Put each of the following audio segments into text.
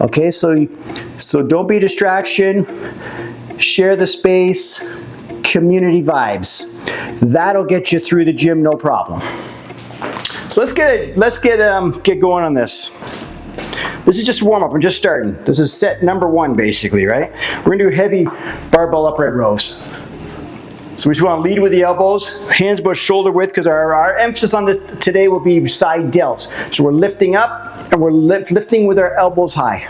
Okay, so don't be a distraction. Share the space. Community vibes. That'll get you through the gym, no problem. So let's get going on this. This is just warm up. We're just starting. This is set number 1, basically, right? We're gonna do heavy barbell upright rows. So we just want to lead with the elbows, hands about shoulder width, because our emphasis on this today will be side delts. So we're lifting up and we're lifting with our elbows high,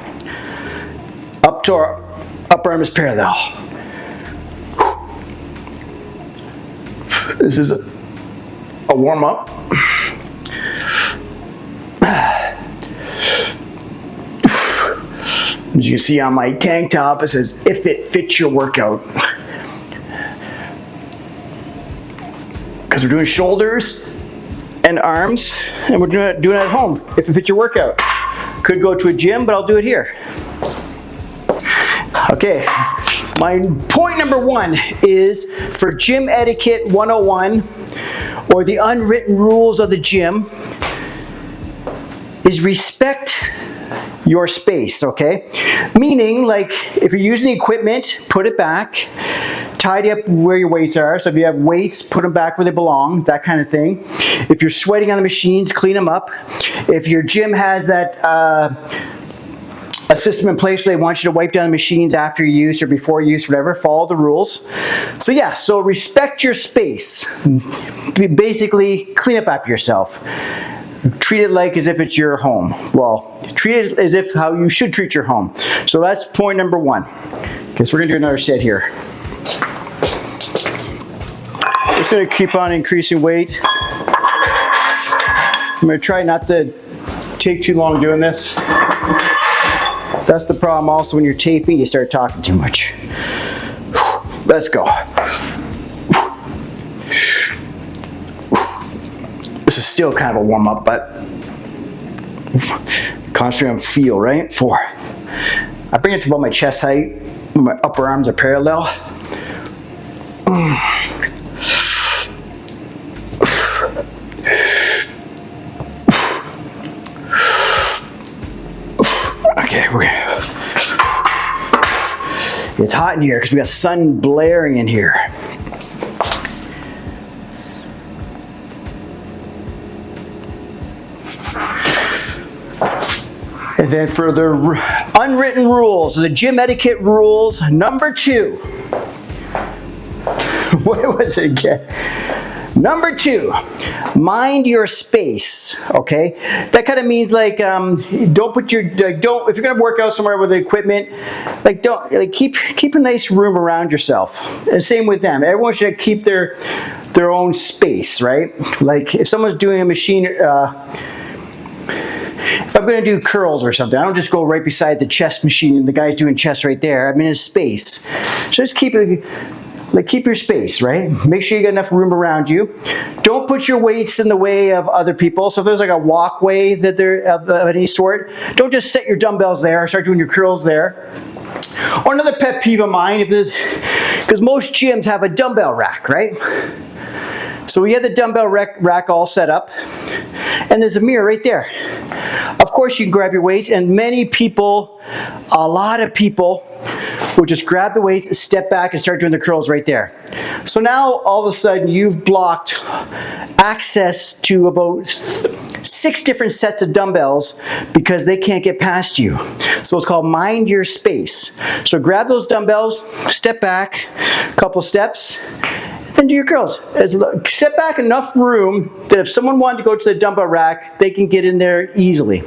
up to our upper arm is parallel. This is a warm up. As you can see on my tank top, it says, if it fits your workout. Because we're doing shoulders and arms, and we're doing it at home, if it fits your workout. Could go to a gym, but I'll do it here. Okay, my point number 1 is for Gym Etiquette 101, or the unwritten rules of the gym, is respect your space, okay? Meaning, like, if you're using equipment, put it back, tidy up where your weights are. So if you have weights, put them back where they belong, that kind of thing. If you're sweating on the machines, clean them up. If your gym has that a system in place where they want you to wipe down the machines after use or before use, whatever, follow the rules. So yeah, so respect your space. Basically, clean up after yourself. Treat it like as if it's your home. Well, treat it as if how you should treat your home. So that's point number 1. Okay, so we're gonna do another set here. Just gonna keep on increasing weight. I'm gonna try not to take too long doing this. That's the problem also when you're taping, you start talking too much. Let's go. This is still kind of a warm up, but concentrate on feel, right? 4. I bring it to about my chest height. My upper arms are parallel. Okay, it's hot in here because we got sun blaring in here. And then for the unwritten rules, the gym etiquette rules, number 2. What was it again? Number 2, mind your space, okay? That kind of means like, don't put your, if you're gonna work out somewhere with the equipment, keep a nice room around yourself. And same with them. Everyone should keep their own space, right? Like if someone's doing a machine, if I'm going to do curls or something, I don't just go right beside the chest machine and the guy's doing chest right there. I'm in his space. So just keep your space, right? Make sure you got enough room around you. Don't put your weights in the way of other people. So if there's like a walkway that they're of any sort, don't just set your dumbbells there or start doing your curls there. Or another pet peeve of mine, because most gyms have a dumbbell rack, right? So we have the dumbbell rack all set up, and there's a mirror right there. Of course you can grab your weights, and many people, a lot of people, will just grab the weights, step back, and start doing the curls right there. So now all of a sudden you've blocked access to about 6 different sets of dumbbells because they can't get past you. So it's called mind your space. So grab those dumbbells, step back, a couple steps, then do your curls. Step back enough room that if someone wanted to go to the dumbbell rack, they can get in there easily.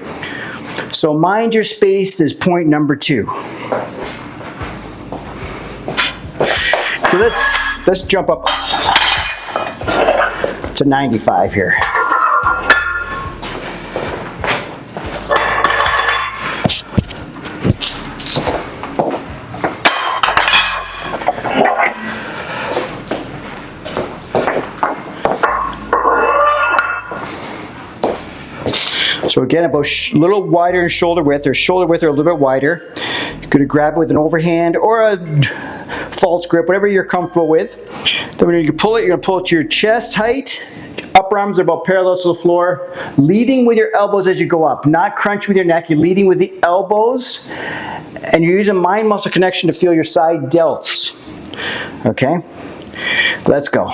So mind your space is point number 2. So let's jump up to 95 here. So again, about a little wider in shoulder width, or shoulder width or a little bit wider. You're going to grab it with an overhand or a false grip, whatever you're comfortable with. Then when you pull it, you're going to pull it to your chest height, upper arms are about parallel to the floor, leading with your elbows as you go up, not crunch with your neck. You're leading with the elbows, and you're using mind muscle connection to feel your side delts. Okay? Let's go.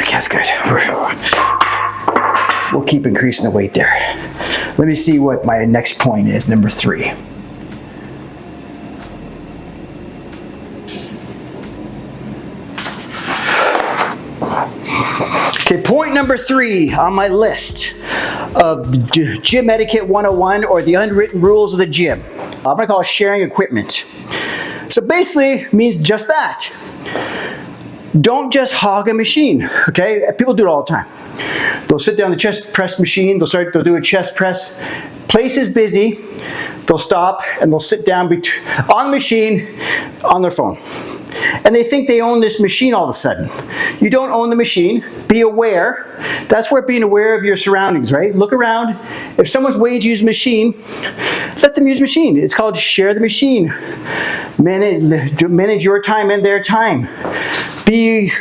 That's good. We'll keep increasing the weight there. Let me see what my next point is, number 3. Okay, point number 3 on my list of Gym Etiquette 101, or the unwritten rules of the gym. I'm gonna call it sharing equipment. So basically means just that. Don't just hog a machine, okay? People do it all the time. They'll sit down the chest press machine, they'll do a chest press. Place is busy, they'll stop and they'll sit down on the machine on their phone. And they think they own this machine all of a sudden. You don't own the machine. Be aware. That's where being aware of your surroundings, right? Look around. If someone's waiting to use a machine, let them use a machine. It's called share the machine. Manage your time and their time. Be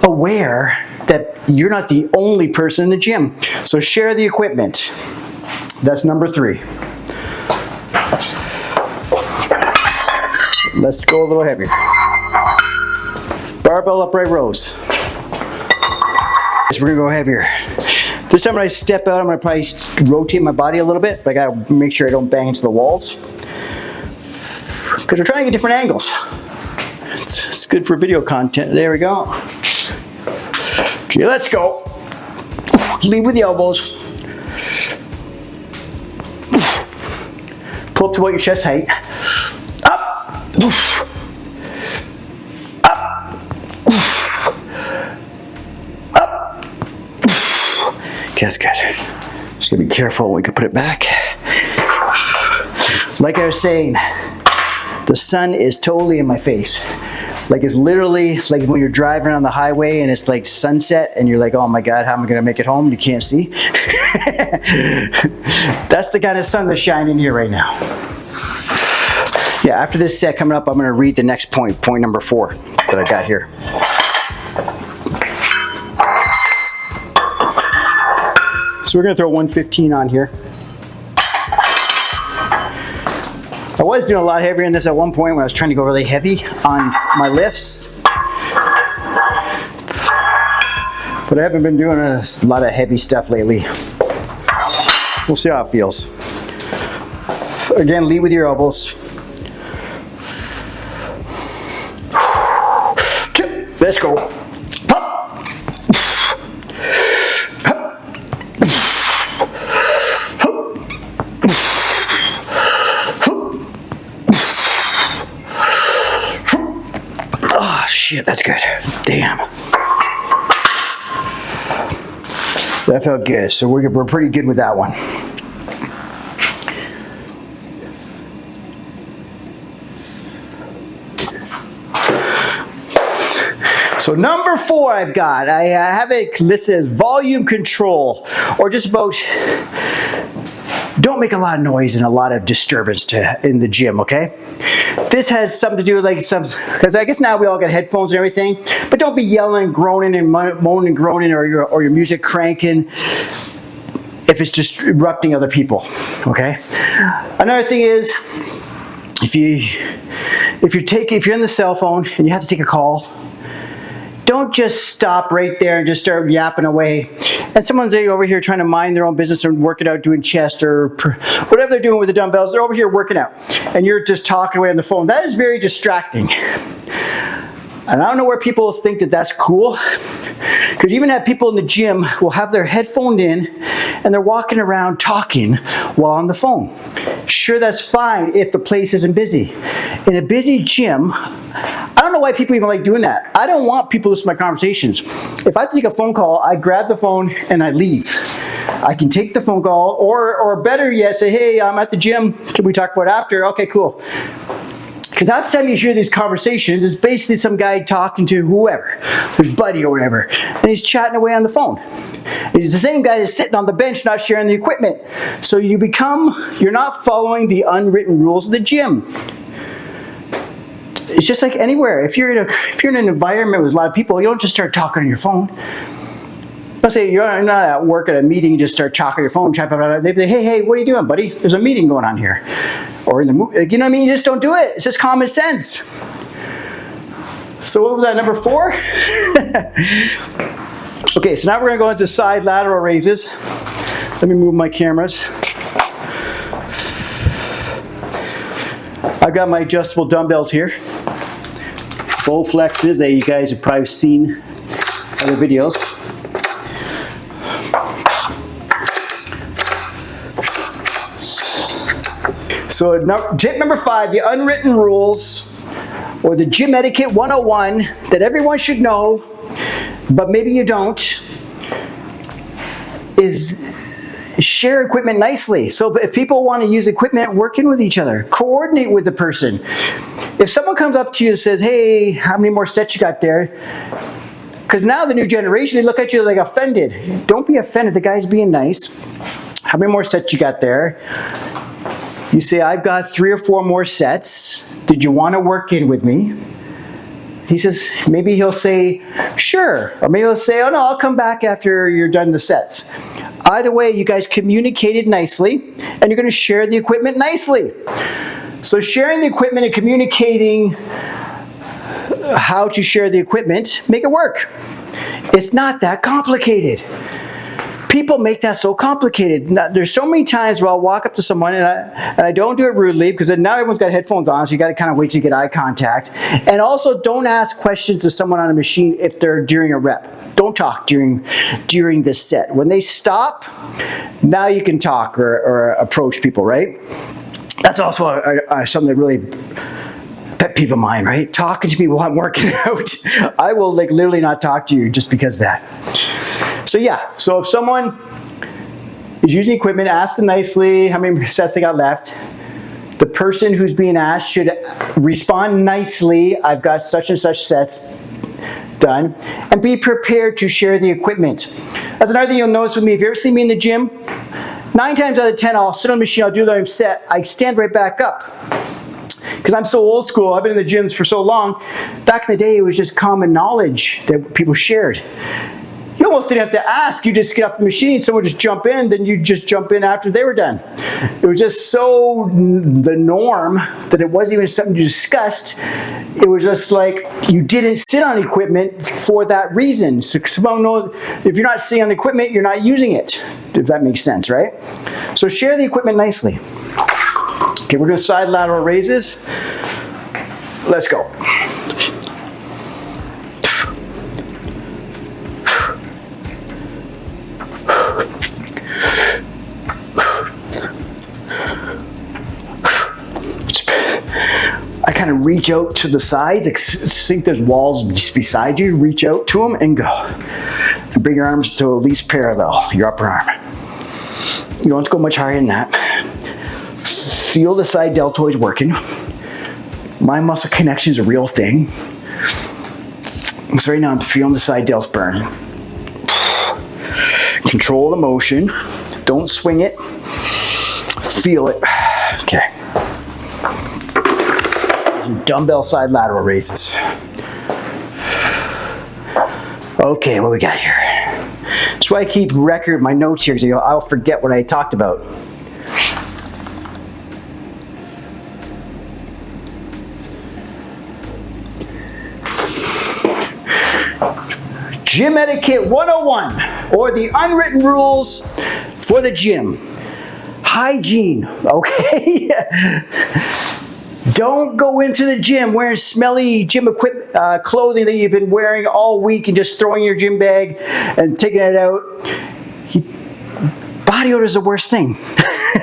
aware that you're not the only person in the gym. So share the equipment. That's number 3. Let's go a little heavier. Barbell upright rows. So we're gonna go heavier. This time when I step out, I'm gonna probably rotate my body a little bit, but I gotta make sure I don't bang into the walls, because we're trying to get different angles. It's good for video content. There we go. Okay, let's go. Lead with the elbows. Pull up to about your chest height. Up. Up. Okay, that's good. Just gonna be careful when we can put it back. Like I was saying, the sun is totally in my face. Like, it's literally like when you're driving on the highway and it's like sunset and you're like, oh my God, how am I gonna make it home? You can't see. That's the kind of sun that's shining here right now. Yeah, after this set coming up, I'm gonna read the next point, point number 4 that I got here. So we're gonna throw 115 on here. I was doing a lot heavier in this at one point when I was trying to go really heavy on my lifts. But I haven't been doing a lot of heavy stuff lately. We'll see how it feels. Again, lead with your elbows. Let's go. Pop. Pop. Oh shit, that's good. Damn. That felt good. So we're pretty good with that one. So number 4 I have it listed as volume control, or just about don't make a lot of noise and a lot of disturbance in the gym, okay? This has something to do with because I guess now we all got headphones and everything, but don't be yelling, groaning and moaning and groaning, or your music cranking if it's disrupting other people, okay? Another thing is, if you're on the cell phone and you have to take a call, don't just stop right there and just start yapping away. And someone's over here trying to mind their own business and work it out, doing chest or whatever they're doing with the dumbbells. They're over here working out, and you're just talking away on the phone. That is very distracting. And I don't know where people think that that's cool, because you even have people in the gym will have their headphone in and they're walking around talking while on the phone. Sure, that's fine if the place isn't busy. In a busy gym, I don't know why people even like doing that. I don't want people to listen to my conversations. If I take a phone call, I grab the phone and I leave. I can take the phone call, or better yet, say, hey, I'm at the gym. Can we talk about it after? Okay, cool. Because that's the time you hear these conversations, it's basically some guy talking to whoever, his buddy or whatever, and he's chatting away on the phone. And he's the same guy that's sitting on the bench not sharing the equipment. So you're not following the unwritten rules of the gym. It's just like anywhere. If you're in an environment with a lot of people, you don't just start talking on your phone. Let's say you're not at work at a meeting, you just start talking on your phone, they say, hey, what are you doing, buddy? There's a meeting going on here. Or in the movie, you know what I mean? You just don't do it. It's just common sense. So what was that, number 4? Okay, so now we're gonna go into side lateral raises. Let me move my cameras. I've got my adjustable dumbbells here. Bowflexes that you guys have probably seen other videos. So tip number 5, the unwritten rules, or the gym etiquette 101 that everyone should know, but maybe you don't, is share equipment nicely. So if people want to use equipment, work in with each other. Coordinate with the person. If someone comes up to you and says, hey, how many more sets you got there? Because now the new generation, they look at you like offended. Don't be offended. The guy's being nice. How many more sets you got there? You say, I've got 3 or 4 more sets. Did you want to work in with me? He says, maybe he'll say, sure. Or maybe he'll say, oh no, I'll come back after you're done the sets. Either way, you guys communicated nicely, and you're going to share the equipment nicely. So sharing the equipment and communicating how to share the equipment, make it work. It's not that complicated. People make that so complicated. Now, there's so many times where I'll walk up to someone, and I don't do it rudely, because now everyone's got headphones on, so you got to kind of wait till you get eye contact. And also, don't ask questions to someone on a machine if they're during a rep. Don't talk during the set. When they stop, now you can talk or approach people, right? That's also something that really pet peeve of mine, right? Talking to me while I'm working out. I will literally not talk to you just because of that. So yeah, so if someone is using equipment, ask them nicely how many sets they got left. The person who's being asked should respond nicely, I've got such and such sets done, and be prepared to share the equipment. That's another thing you'll notice with me. If you ever see me in the gym, 9 times out of 10, I'll sit on the machine, I'll do the set, I stand right back up. Because I'm so old school, I've been in the gyms for so long. Back in the day, it was just common knowledge that people shared. You almost didn't have to ask, you just get off the machine, someone would just jump in, then you just jump in after they were done. It was just so the norm that it wasn't even something you discussed. It was just like you didn't sit on equipment for that reason. So someone knows if you're not sitting on the equipment, you're not using it, if that makes sense, right? So share the equipment nicely. Okay, we're doing side lateral raises. Let's go. I kind of reach out to the sides, think there's walls beside you, reach out to them and go. And bring your arms to at least parallel, your upper arm. You don't have to go much higher than that. Feel the side deltoids working. My muscle connection is a real thing. So right now I'm feeling the side delts burn. Control the motion. Don't swing it. Feel it. Okay. Dumbbell side lateral raises. Okay, what we got here? That's why I keep record my notes here, because I'll forget what I talked about. Gym Etiquette 101, or the unwritten rules for the gym. Hygiene, okay? Don't go into the gym wearing smelly gym clothing that you've been wearing all week and just throwing your gym bag and taking it out. Body odor is the worst thing.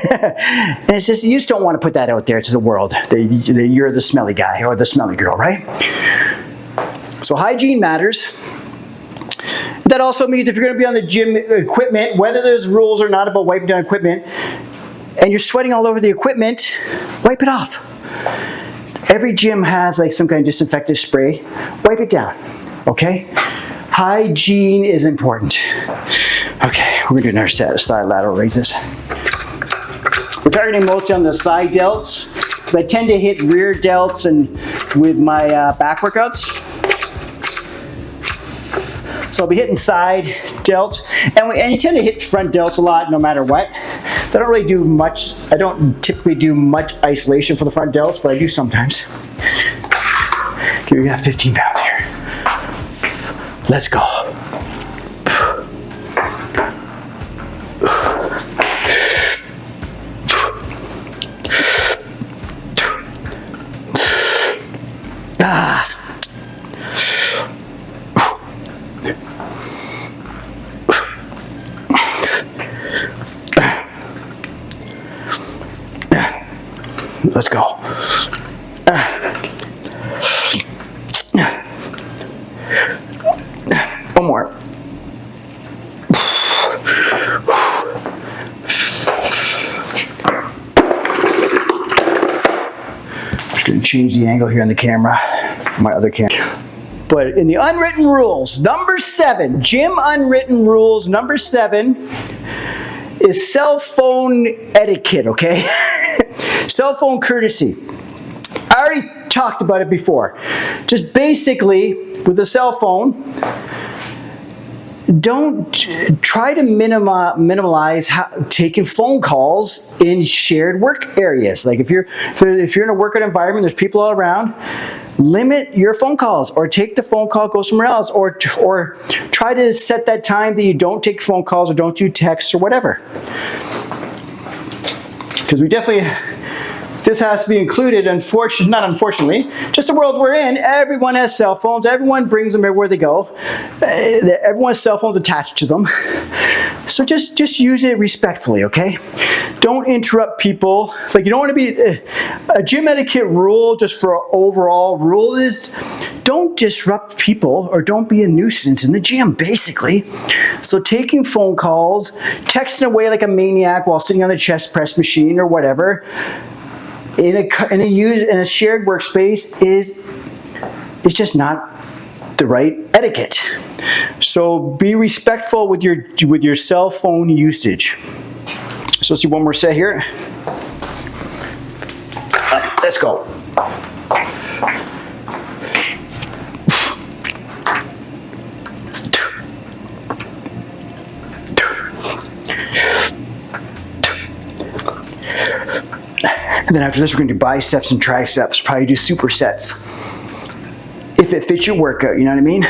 And it's just, you just don't want to put that out there to the world, that you're the smelly guy or the smelly girl, right? So hygiene matters. That also means if you're going to be on the gym equipment, whether there's rules or not about wiping down equipment, and you're sweating all over the equipment, wipe it off. Every gym has like some kind of disinfectant spray. Wipe it down, okay? Hygiene is important. Okay, we're going to do another set of side lateral raises. We're targeting mostly on the side delts, because I tend to hit rear delts and with my back workouts. So I'll be hitting side delts, and you tend to hit front delts a lot no matter what. So I don't really do much, I don't typically do much isolation for the front delts, but I do sometimes. Okay, we got 15 pounds here. Let's go. Let's go. One more. I'm just going to change the angle here on the camera, my other camera. But in the unwritten rules, number 7, gym unwritten rules, number 7 is cell phone etiquette, okay? Cell phone courtesy. I already talked about it before. Just basically, with a cell phone, don't try to minimize taking phone calls in shared work areas. Like if you're in a workout environment, there's people all around, limit your phone calls, or take the phone call, go somewhere else, or try to set that time that you don't take phone calls or don't do texts or whatever. Because we definitely, this has to be included, not unfortunately, just the world we're in, everyone has cell phones, everyone brings them everywhere they go, everyone's cell phones attached to them, so just use it respectfully, okay? Don't interrupt people. It's like you don't want to be, a gym etiquette rule, just for an overall rule, is don't disrupt people or don't be a nuisance in the gym, basically. So taking phone calls, texting away like a maniac while sitting on the chest press machine or whatever, in a shared workspace is just not the right etiquette. So be respectful with your cell phone usage. So let's do one more set here. Let's go. And then after this, we're going to do biceps and triceps. Probably do supersets. If it fits your workout, you know what I mean?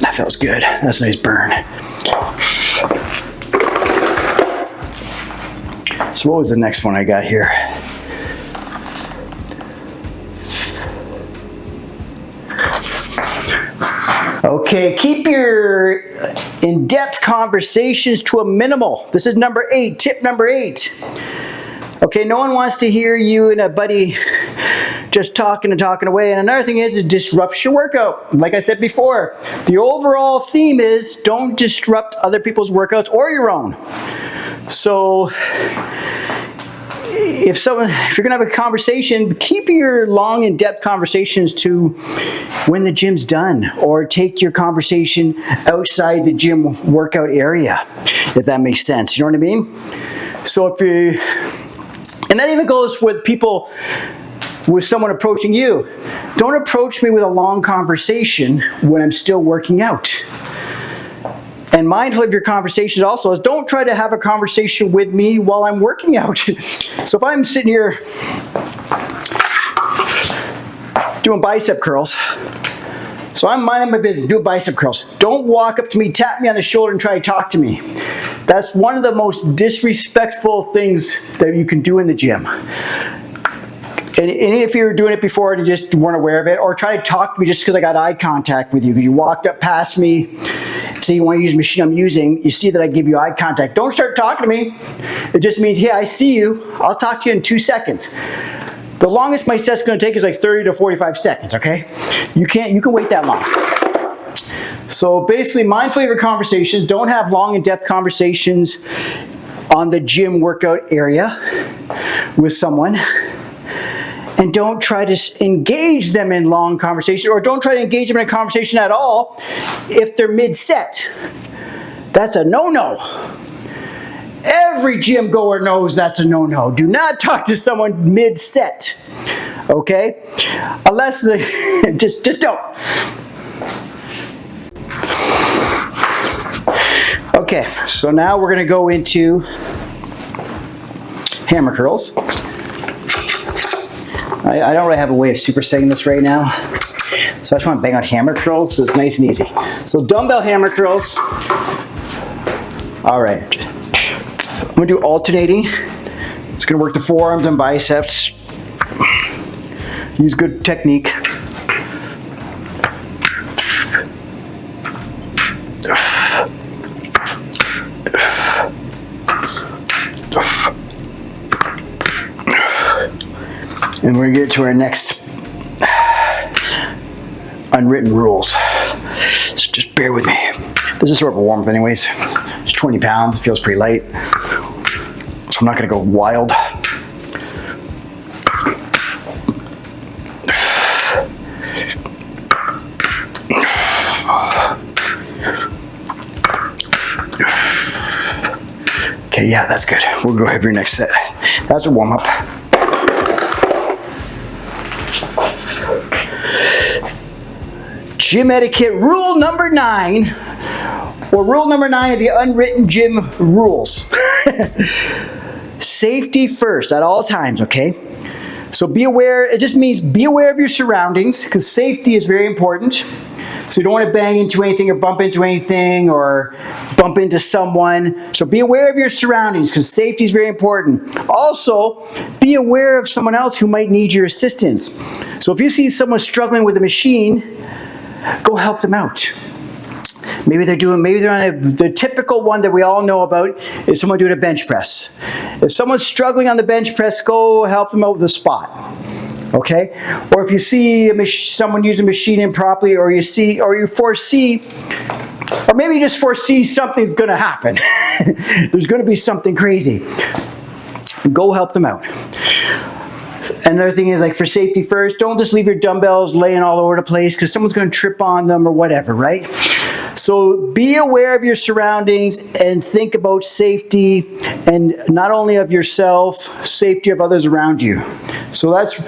That feels good. That's a nice burn. So what was the next one I got here? Okay, keep your in-depth conversations to a minimal. This is number 8, tip number 8. Okay, no one wants to hear you and a buddy just talking and talking away. And another thing is, it disrupts your workout. Like I said before, the overall theme is don't disrupt other people's workouts or your own. So if you're gonna have a conversation, keep your long in-depth conversations to when the gym's done, or take your conversation outside the gym workout area, if that makes sense. You know what I mean? So and that even goes with people, with someone approaching you. Don't approach me with a long conversation when I'm still working out. And mindful of your conversations also is don't try to have a conversation with me while I'm working out. So if I'm sitting here doing bicep curls, so I'm minding my business, doing bicep curls. Don't walk up to me, tap me on the shoulder and try to talk to me. That's one of the most disrespectful things that you can do in the gym. And if you were doing it before and you just weren't aware of it, or try to talk to me just because I got eye contact with you, because you walked up past me, say you want to use the machine I'm using, you see that I give you eye contact. Don't start talking to me. It just means, yeah, I see you. I'll talk to you in 2 seconds. The longest my set's going to take is like 30 to 45 seconds, okay? You can wait that long. So basically, mindful of your conversations. Don't have long, in-depth conversations on the gym workout area with someone. And don't try to engage them in long conversation, or don't try to engage them in a conversation at all if they're mid-set. That's a no-no. Every gym goer knows that's a no-no. Do not talk to someone mid-set, okay? Unless, just don't. Okay, so now we're gonna go into hammer curls. I don't really have a way of supersetting this right now, so I just want to bang out hammer curls, so it's nice and easy. So dumbbell hammer curls. All right, I'm going to do alternating. It's going to work the forearms and biceps. Use good technique. And we're going to get to our next unwritten rules. So just bear with me. This is sort of a warm-up anyways. It's 20 pounds, it feels pretty light. So I'm not going to go wild. Okay, yeah, that's good. We'll go heavier next set. That's a warm-up. Gym etiquette rule number 9, or rule number 9 of the unwritten gym rules. Safety first at all times, okay? So be aware, it just means be aware of your surroundings, because safety is very important. So you don't want to bang into anything or bump into anything or bump into someone. So be aware of your surroundings, because safety is very important. Also, be aware of someone else who might need your assistance. So if you see someone struggling with a machine, go help them out. Maybe they're on the typical one that we all know about is someone doing a bench press. If someone's struggling on the bench press, go help them out with a spot. Okay? Or if you see someone use a machine improperly, or you foresee, or maybe you just foresee something's going to happen. There's going to be something crazy. Go help them out. Another thing is, like, for safety first, don't just leave your dumbbells laying all over the place, because someone's going to trip on them or whatever, right? So be aware of your surroundings and think about safety, and not only of yourself, safety of others around you. So that's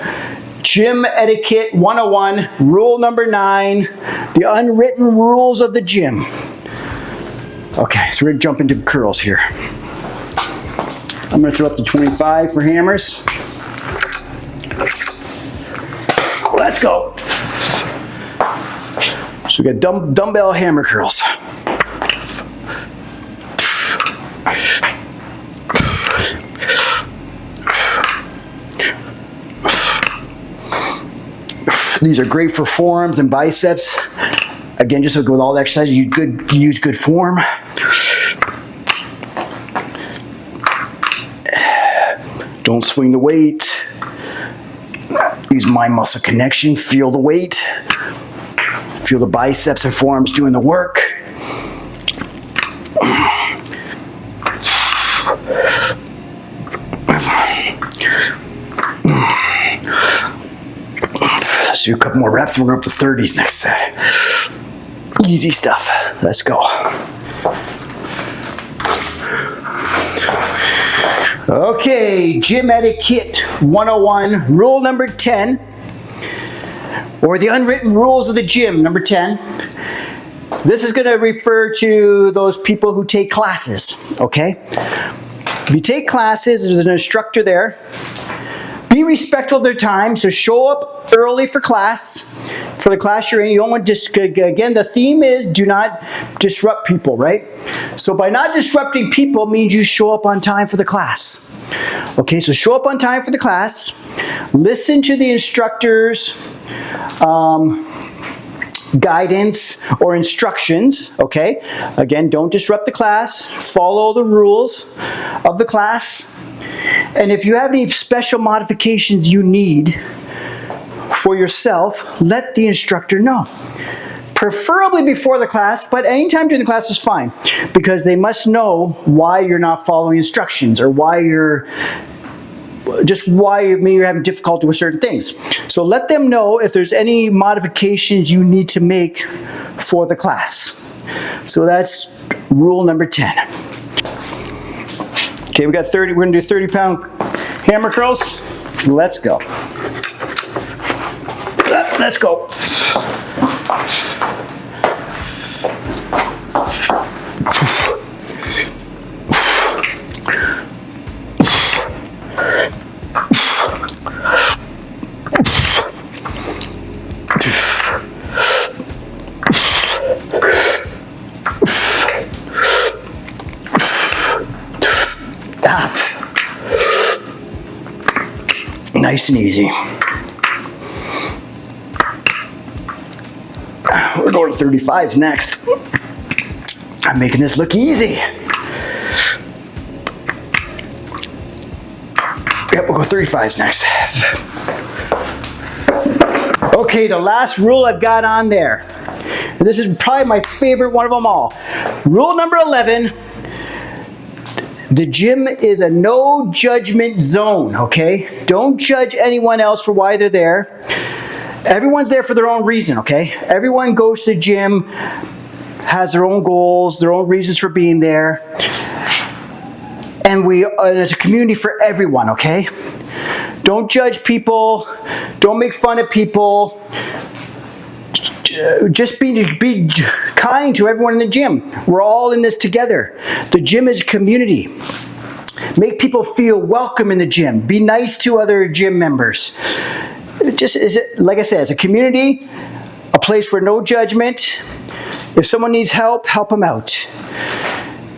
Gym Etiquette 101, rule number 9, the unwritten rules of the gym. Okay, so we're going to jump into curls here. I'm going to throw up to 25 for hammers. Let's go. So we got dumbbell hammer curls. These are great for forearms and biceps. Again, just like with all the exercises, use good form. Don't swing the weight. Use mind-muscle connection. Feel the weight. Feel the biceps and forearms doing the work. Let's do a couple more reps and we're up to 30s next set. Easy stuff. Let's go. Okay, Gym Etiquette 101, rule number 10, or the unwritten rules of the gym, number 10. This is going to refer to those people who take classes, okay? If you take classes, there's an instructor there. Be respectful of their time, so show up early for class. For the class you're in, you don't want to, again, the theme is do not disrupt people, right? So by not disrupting people means you show up on time for the class. Okay, so show up on time for the class. Listen to the instructor's guidance or instructions, okay? Again, don't disrupt the class. Follow the rules of the class. And if you have any special modifications you need for yourself, let the instructor know. Preferably before the class, but anytime during the class is fine, because they must know why you're not following instructions or why you're maybe you're having difficulty with certain things. So let them know if there's any modifications you need to make for the class. So that's rule number 10. Okay, we got 30, we're gonna do 30-pound hammer curls. Let's go. Let's go. Nice and easy. We're going to 35s next. I'm making this look easy. Yep, we'll go 35s next. Okay, the last rule I've got on there. And this is probably my favorite one of them all. Rule number 11. The gym is a no judgment zone, okay? Don't judge anyone else for why they're there. Everyone's there for their own reason, okay? Everyone goes to the gym, has their own goals, their own reasons for being there. And it's a community for everyone, okay? Don't judge people. Don't make fun of people. Just be kind to everyone in the gym. We're all in this together. The gym is a community. Make people feel welcome in the gym. Be nice to other gym members. Like I said, it's a community, a place for no judgment. If someone needs help, help them out.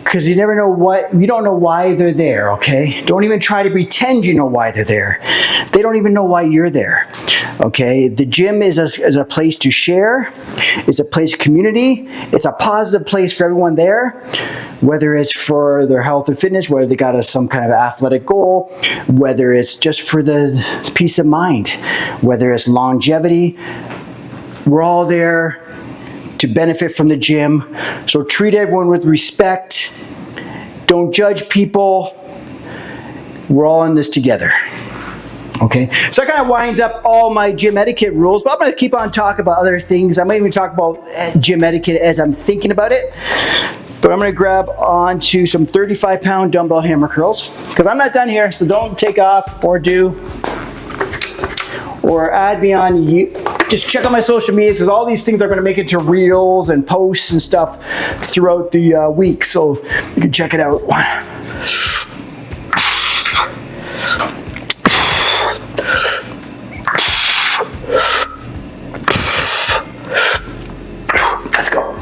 Because you never know you don't know why they're there, okay? Don't even try to pretend you know why they're there. They don't even know why you're there, okay? The gym is a place to share. It's a place of community. It's a positive place for everyone there, whether it's for their health and fitness, whether they got some kind of athletic goal, whether it's just for the peace of mind, whether it's longevity. We're all there to benefit from the gym. So treat everyone with respect. Don't judge people. We're all in this together. Okay, so that kind of winds up all my gym etiquette rules, but I'm going to keep on talking about other things. I might even talk about gym etiquette as I'm thinking about it. But I'm going to grab onto some 35-pound dumbbell hammer curls, because I'm not done here, so don't take off or add me on. Just check out my social medias, because all these things are going to make it to reels and posts and stuff throughout the week, so you can check it out. Let's go.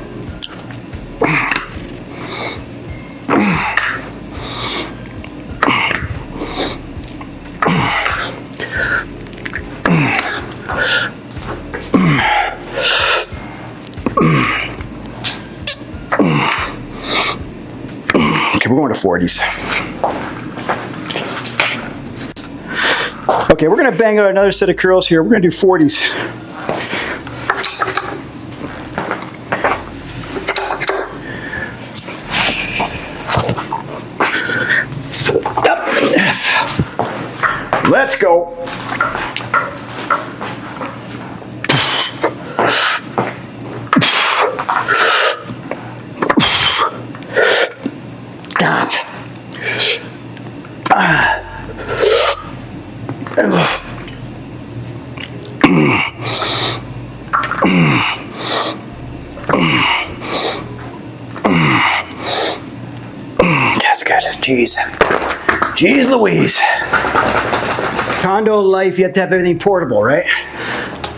Okay, we're going to 40s. Okay, we're going to bang out another set of curls here. We're going to do 40s. Up. Let's go. That's good. Jeez Louise. Condo life, you have to have everything portable, right?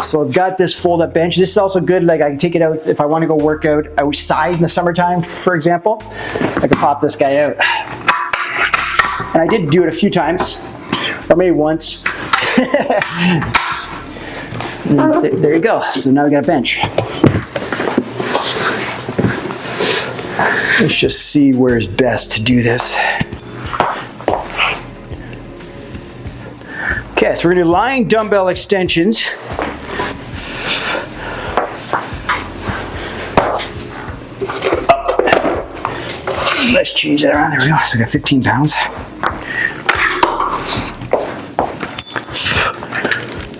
So I've got this fold-up bench. This is also good, like I can take it out if I want to go work out outside in the summertime, for example. I can pop this guy out. And I did do it a few times, or maybe once. There you go. So now we got a bench. Let's just see where is best to do this. Okay, so we're gonna do lying dumbbell extensions. Let's change that around. There we go. So I got 15 pounds.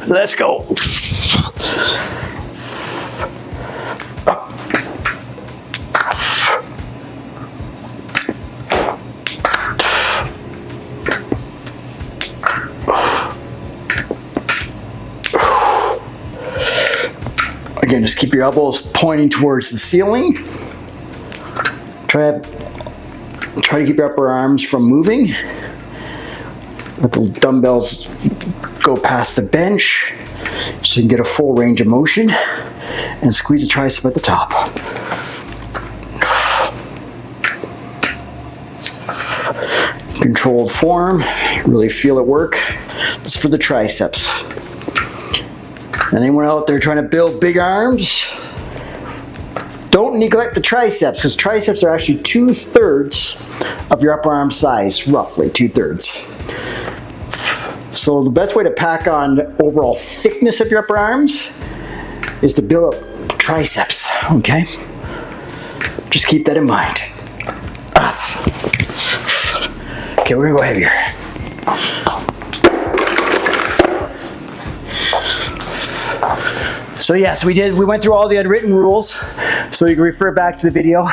Let's go. Again, just keep your elbows pointing towards the ceiling. Try to keep your upper arms from moving. Let the dumbbells go past the bench so you can get a full range of motion, and squeeze the tricep at the top. Controlled form, really feel it work. This is for the triceps. And anyone out there trying to build big arms, don't neglect the triceps, because triceps are actually 2/3 of your upper arm size, roughly 2/3. So the best way to pack on overall thickness of your upper arms is to build up triceps, okay? Just keep that in mind. Okay, we're gonna go heavier. So yes, we went through all the unwritten rules, so you can refer back to the video.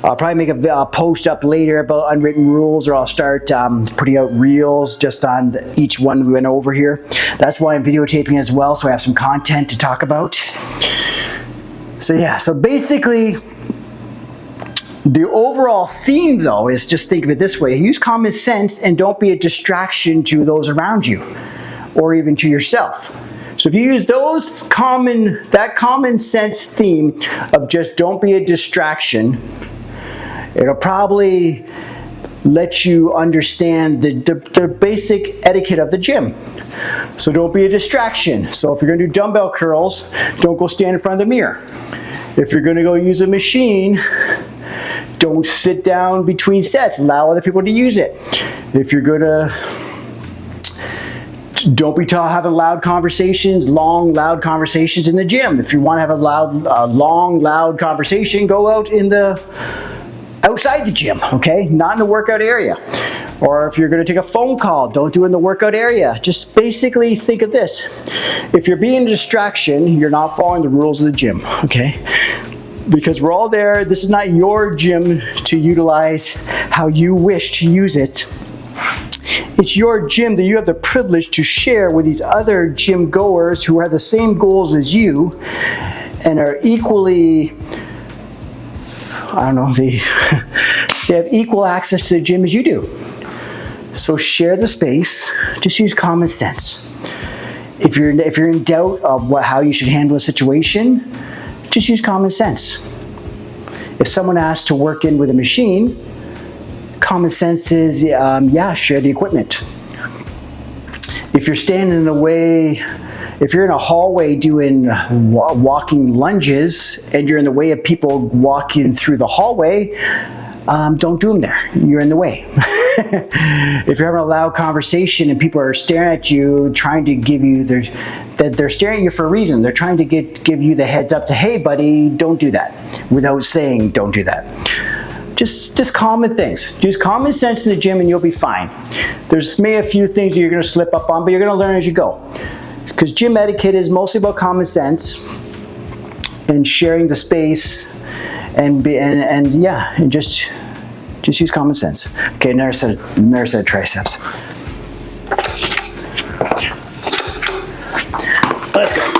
I'll probably make a post up later about unwritten rules, or I'll start putting out reels just on each one we went over here. That's why I'm videotaping as well, so I have some content to talk about. So yeah, so basically, the overall theme though is just think of it this way: use common sense and don't be a distraction to those around you, or even to yourself. So if you use that common sense theme of just don't be a distraction, it'll probably let you understand the basic etiquette of the gym. So don't be a distraction. So if you're gonna do dumbbell curls, don't go stand in front of the mirror. If you're gonna go use a machine, don't sit down between sets, allow other people to use it. If you're gonna, don't be having loud conversations, long, loud conversations in the gym. If you want to have a long, loud conversation, go out outside the gym, okay? Not in the workout area. Or if you're going to take a phone call, don't do it in the workout area. Just basically think of this. If you're being a distraction, you're not following the rules of the gym, okay? Because we're all there. This is not your gym to utilize how you wish to use it. It's your gym that you have the privilege to share with these other gym goers who have the same goals as you and are equally, I don't know, they have equal access to the gym as you do. So share the space, just use common sense. If you're in doubt of how you should handle a situation, just use common sense. If someone asks to work in with a machine, common sense is, yeah, share the equipment. If you're standing in the way, if you're in a hallway doing walking lunges and you're in the way of people walking through the hallway, don't do them there. You're in the way. If you're having a loud conversation and people are staring at you, trying to give you they're staring at you for a reason. They're trying to give you the heads up to, hey buddy, don't do that, without saying don't do that. Just common things. Use common sense in the gym and you'll be fine. There's maybe a few things that you're going to slip up on, but you're going to learn as you go. Because gym etiquette is mostly about common sense and sharing the space and just use common sense. Okay, another set of triceps. Let's go.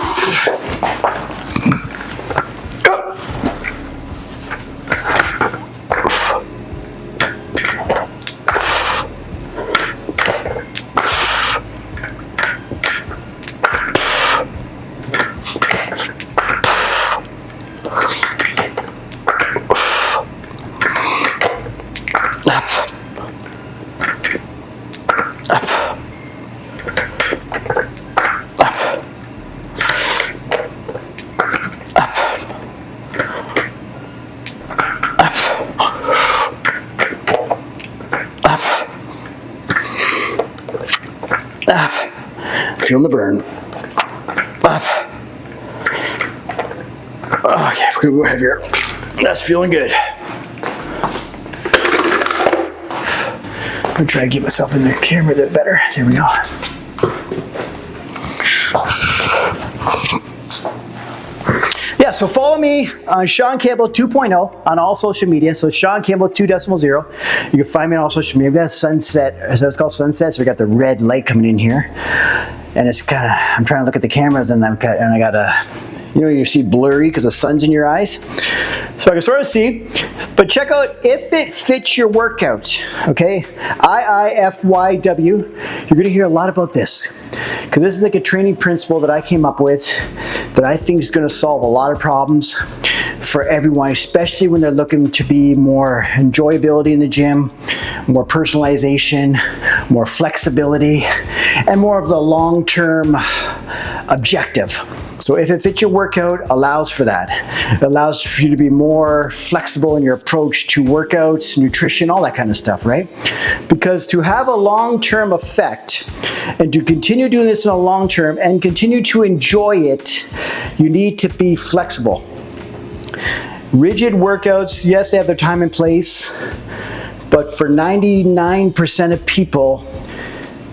Feeling the burn. Up. Okay, we're gonna go heavier. That's feeling good. I'm gonna try to get myself in the camera a bit better. There we go. Yeah, so follow me on Shaun Campbell 2.0 on all social media. So Shaun Campbell 2.0. You can find me on all social media. We got sunset, as it's called, sunset. So we got the red light coming in here, and it's kind of. I'm trying to look at the cameras, and I got a. You know, you see blurry because the sun's in your eyes. So I can sort of see. But check out If It Fits Your Workout, okay? iifyw. You're going to hear a lot about this because this is like a training principle that I came up with that I think is going to solve a lot of problems for everyone, especially when they're looking to be more enjoyability in the gym, more personalization, more flexibility, and more of the long-term objective. So If It Fits Your Workout allows for that. It allows for you to be more flexible in your approach to workouts, nutrition, all that kind of stuff, right? Because to have a long-term effect and to continue doing this in a long term and continue to enjoy it, you need to be flexible. Rigid workouts, yes, they have their time and place, but for 99% of people,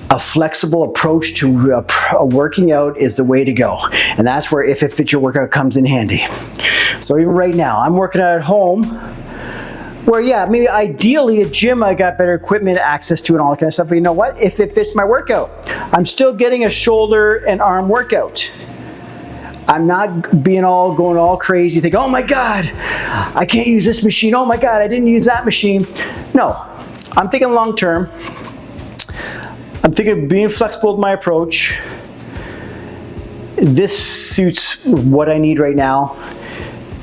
a flexible approach to working out is the way to go. And that's where If It Fits Your Workout comes in handy. So even right now, I'm working out at home where, yeah, maybe ideally a gym, I got better equipment, access to, and all that kind of stuff. But you know what? If it fits my workout, I'm still getting a shoulder and arm workout. I'm not going all crazy, think, oh my God, I can't use this machine. Oh my God, I didn't use that machine. No, I'm thinking long term. I'm thinking of being flexible with my approach. This suits what I need right now.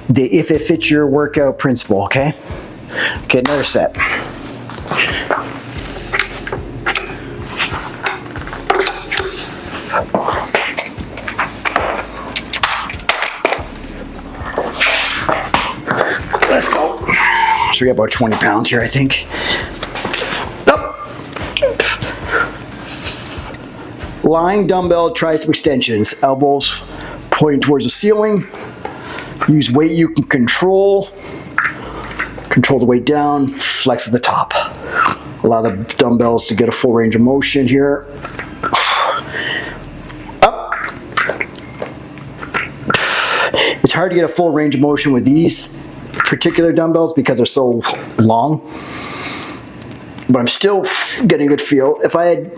The If It Fits Your Workout principle, okay? Okay, another set. Let's go. So we got about 20 pounds here, I think. Lying dumbbell tricep extensions, elbows pointing towards the ceiling. Use weight you can control. Control the weight down, flex at the top. Allow the dumbbells to get a full range of motion here. Up. It's hard to get a full range of motion with these particular dumbbells because they're so long. But I'm still getting a good feel. If I had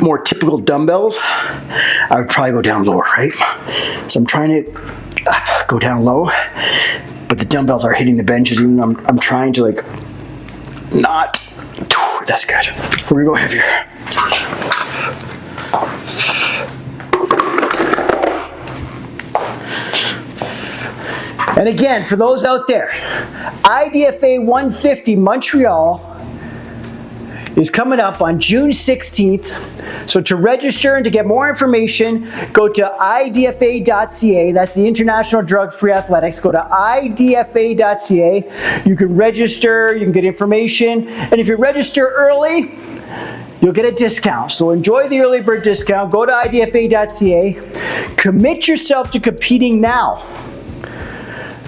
more typical dumbbells, I would probably go down lower, right? So I'm trying to go down low, but the dumbbells are hitting the benches, even though I'm trying to like not. That's good. We're gonna go heavier. And again, for those out there, IDFA 150 Montreal is coming up on June 16th. So to register and to get more information, go to iifyw.ca. That's the International Drug-Free Athletics. Go to iifyw.ca. You can register, you can get information, and if you register early, you'll get a discount. So enjoy the early bird discount. Go to iifyw.ca. Commit yourself to competing now.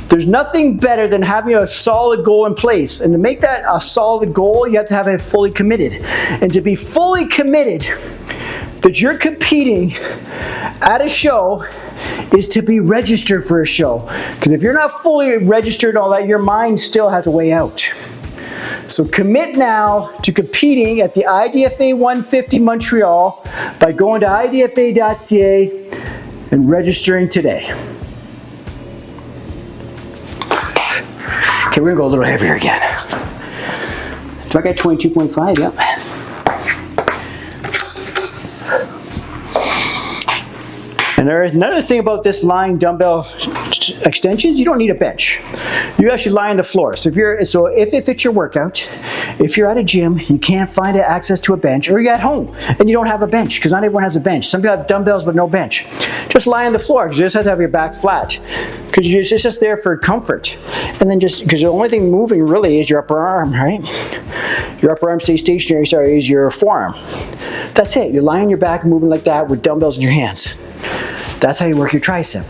There's nothing better than having a solid goal in place. And to make that a solid goal, you have to have it fully committed. And to be fully committed that you're competing at a show is to be registered for a show. Because if you're not fully registered and all that, your mind still has a way out. So commit now to competing at the IDFA 150 Montreal by going to idfa.ca and registering today. Okay, we're gonna go a little heavier again. Do I got 22.5? Yep. And there's another thing about this lying dumbbell extensions, you don't need a bench. You actually lie on the floor. So if it fits your workout, if you're at a gym, you can't find access to a bench, or you're at home and you don't have a bench, because not everyone has a bench. Some people have dumbbells but no bench. Just lie on the floor, because you just have to have your back flat, because it's just there for comfort. And then just, because the only thing moving really is your upper arm, right? Your upper arm stays stationary, sorry, is your forearm. That's it. You're lying on your back, moving like that with dumbbells in your hands. That's how you work your tricep.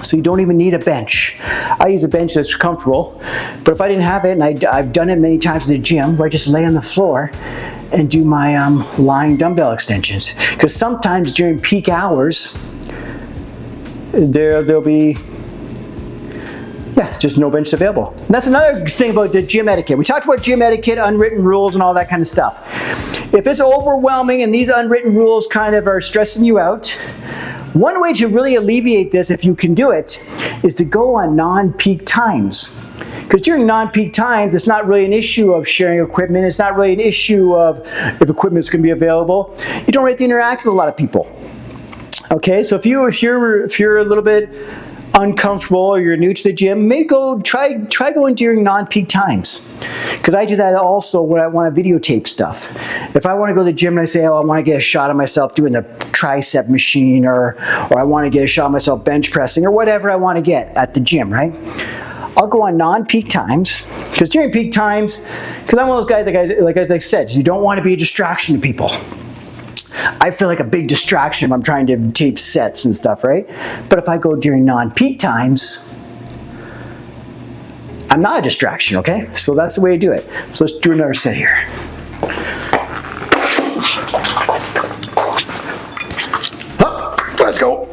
So you don't even need a bench. I use a bench that's comfortable, but if I didn't have it, and I've done it many times in the gym, where I just lay on the floor and do my lying dumbbell extensions. Because sometimes during peak hours, there'll be just no bench available. And that's another thing about the gym etiquette. We talked about gym etiquette, unwritten rules, and all that kind of stuff. If it's overwhelming and these unwritten rules kind of are stressing you out, one way to really alleviate this, if you can do it, is to go on non-peak times. Because during non-peak times, it's not really an issue of sharing equipment. It's not really an issue of if equipment is going to be available. You don't have to interact with a lot of people. Okay, so if you're a little bit uncomfortable or you're new to the gym, try going during non-peak times. Because I do that also when I want to videotape stuff. If I want to go to the gym and I say, oh, I want to get a shot of myself doing the tricep machine, or I want to get a shot of myself bench pressing, or whatever I want to get at the gym, right? I'll go on non-peak times, because during peak times, because I'm one of those guys, like as I said, you don't want to be a distraction to people. I feel like a big distraction when I'm trying to tape sets and stuff, right? But if I go during non-peak times, I'm not a distraction, okay? So that's the way to do it. So let's do another set here. Up, let's go.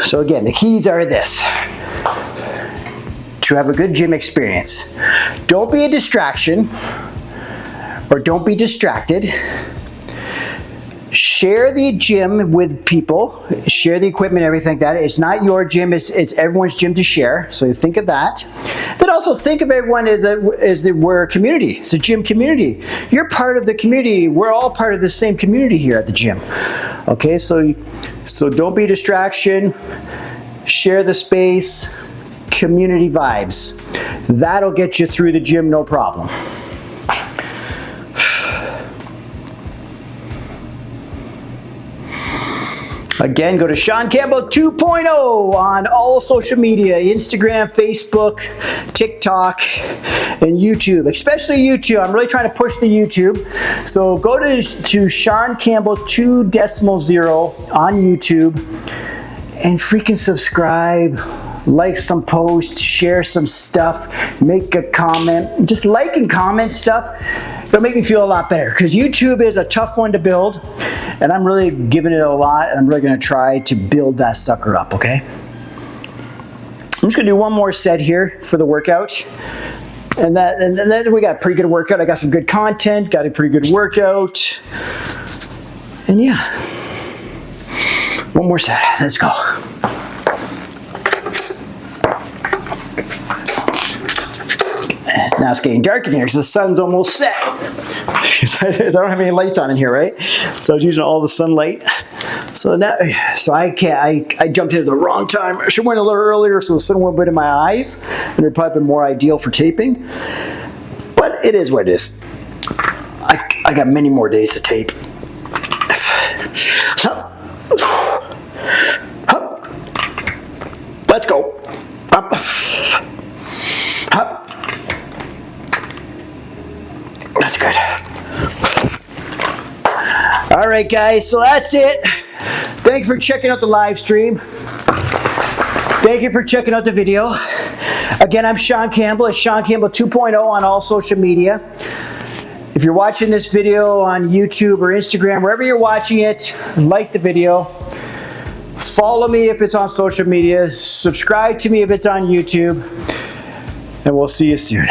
So again, the keys are this: to have a good gym experience, don't be a distraction, or don't be distracted. Share the gym with people, share the equipment, everything like that. It's not your gym, it's everyone's gym to share, so think of that. Then also think of everyone as we're a community. It's a gym community. You're part of the community. We're all part of the same community here at the gym. Okay, so don't be a distraction, share the space, community vibes. That'll get you through the gym, no problem. Again, go to Shaun Campbell 2.0 on all social media, Instagram, Facebook, TikTok, and YouTube, especially YouTube. I'm really trying to push the YouTube. So go to Shaun Campbell 2.0 on YouTube and freaking subscribe, like some posts, share some stuff, make a comment. Just like and comment stuff. It'll make me feel a lot better, because YouTube is a tough one to build, and I'm really giving it a lot, and I'm really going to try to build that sucker up, okay? I'm just going to do one more set here for the workout, and then we got a pretty good workout. I got some good content, got a pretty good workout, and yeah, one more set. Let's go. Now it's getting dark in here because the sun's almost set. I don't have any lights on in here, right? So I was using all the sunlight. So I jumped into the wrong time. I should went a little earlier so the sun wouldn't be in my eyes, and it'd probably been more ideal for taping. But it is what it is. I got many more days to tape. Let's go. Up. Up. That's good. All right, guys, so that's it. Thank you for checking out the live stream. Thank you for checking out the video. Again, I'm Shaun Campbell. It's Shaun Campbell 2.0 on all social media. If you're watching this video on YouTube or Instagram, wherever you're watching it, like the video. Follow me if it's on social media. Subscribe to me if it's on YouTube. And we'll see you soon.